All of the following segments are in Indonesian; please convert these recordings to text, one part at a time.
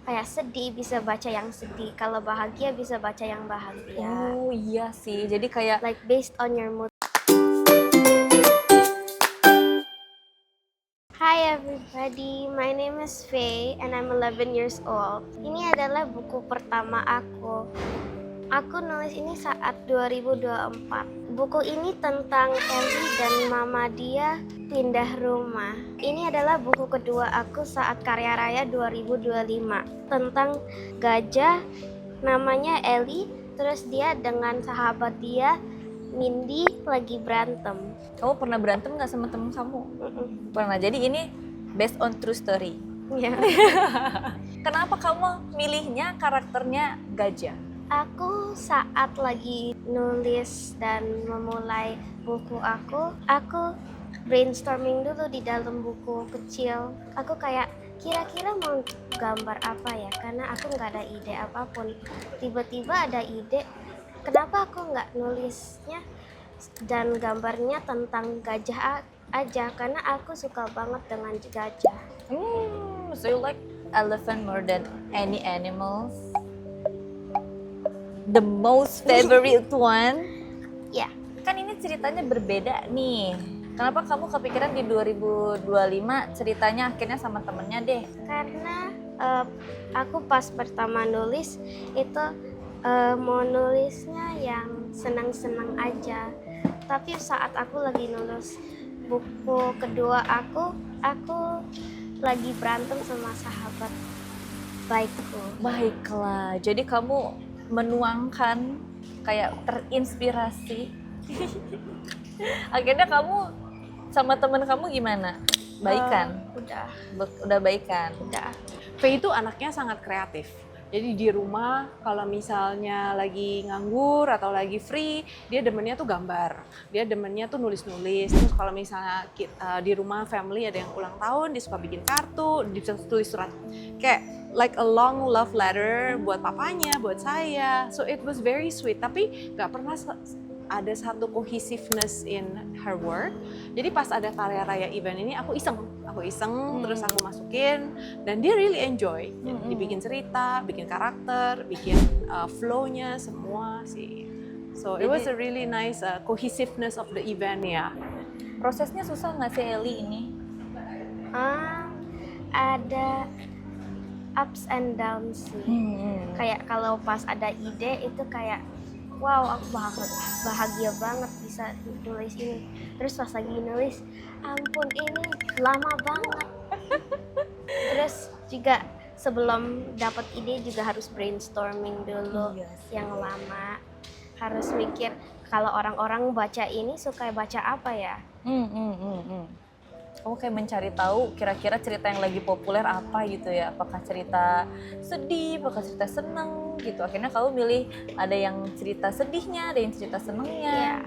kayak sedih bisa baca yang sedih, kalau bahagia bisa baca yang bahagia. Oh iya sih, jadi kayak Like based on your mood. Hi everybody, my name is Faye and I'm 11 years old. Ini adalah buku pertama aku. Aku nulis ini saat 2024. Buku ini tentang Ellie dan mama dia pindah rumah. Ini adalah buku kedua aku saat Karya Raya 2025. Tentang gajah namanya Ellie, terus dia dengan sahabat dia Mindy lagi berantem. kamu pernah berantem nggak sama temen kamu? Mm-mm. Pernah, jadi ini based on true story. Ya. Kenapa kamu milihnya karakternya gajah? Aku saat lagi nulis dan memulai buku aku brainstorming dulu di dalam buku kecil. Aku kayak kira-kira mau gambar apa ya, karena aku nggak ada ide apapun. Tiba-tiba ada ide, kenapa aku nggak nulisnya dan gambarnya tentang gajah aja, karena aku suka banget dengan gajah. So you like elephant more than any animals? The most favorite one? Ya, Kan ini ceritanya berbeda nih. Kenapa kamu kepikiran di 2025 ceritanya akhirnya sama temennya deh? karena aku pas pertama nulis itu mau nulisnya yang senang-senang aja. Tapi saat aku lagi nulis buku kedua aku lagi berantem sama sahabat baikku. Baiklah, jadi kamu menuangkan kayak terinspirasi. Akhirnya kamu sama temen kamu gimana? Baikan? Udah baikan? Udah. Faye itu anaknya sangat kreatif. Jadi di rumah kalau misalnya lagi nganggur atau lagi free, dia demennya tuh gambar. Dia demennya tuh nulis-nulis. Terus kalau misalnya di rumah family ada yang ulang tahun, dia suka bikin kartu, dia tulis surat. Kayak like a long love letter buat papanya, buat saya. So it was very sweet. Tapi nggak pernah ada satu cohesiveness in her work. Jadi pas ada Karya Raya event ini aku iseng terus aku masukin dan dia really enjoy. Dibikin cerita, bikin karakter, bikin flow-nya semua sih. So it was a really nice cohesiveness of the event ya. Prosesnya susah nggak sih Ellie ini? Ada ups and downs sih. Kayak kalau pas ada ide itu kayak wow, aku bahagia banget bisa nulis ini. Terus pas lagi nulis, ampun ini lama banget. Terus juga sebelum dapat ide juga harus brainstorming dulu yang lama. Harus mikir kalau orang-orang baca ini suka baca apa ya? Kamu kayak mencari tahu kira-kira cerita yang lagi populer apa gitu ya, apakah cerita sedih, apakah cerita seneng gitu. Akhirnya kamu milih ada yang cerita sedihnya, ada yang cerita senengnya.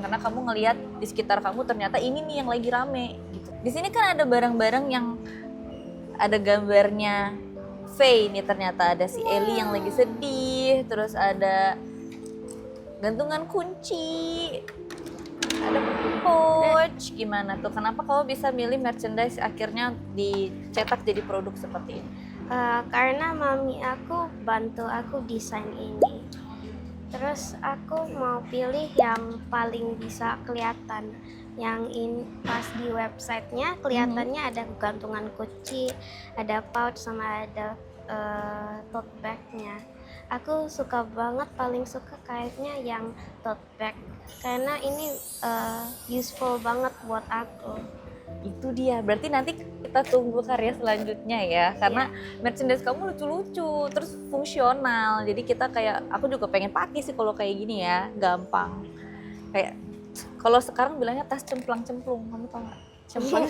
Karena kamu ngelihat di sekitar kamu ternyata ini nih yang lagi rame gitu. Di sini kan ada barang-barang yang ada gambarnya Faye nih, ternyata ada si Ellie yang lagi sedih, terus ada gantungan kunci, ada pouch. Gimana tuh? Kenapa kamu bisa milih merchandise akhirnya dicetak jadi produk seperti ini? Karena mami aku bantu aku desain ini. Terus aku mau pilih yang paling bisa kelihatan. Yang pas di websitenya kelihatannya ada gantungan kunci, ada pouch sama ada tote bagnya. Aku suka banget, paling suka kayaknya yang tote bag karena ini useful banget buat aku. Itu dia, berarti nanti kita tunggu karya selanjutnya ya, karena merchandise kamu lucu-lucu terus fungsional, jadi kita kayak, aku juga pengen pakai sih kalau kayak gini ya, gampang. Kayak kalau sekarang bilangnya tas cemplang-cemplung, kamu tau gak? Cemplang.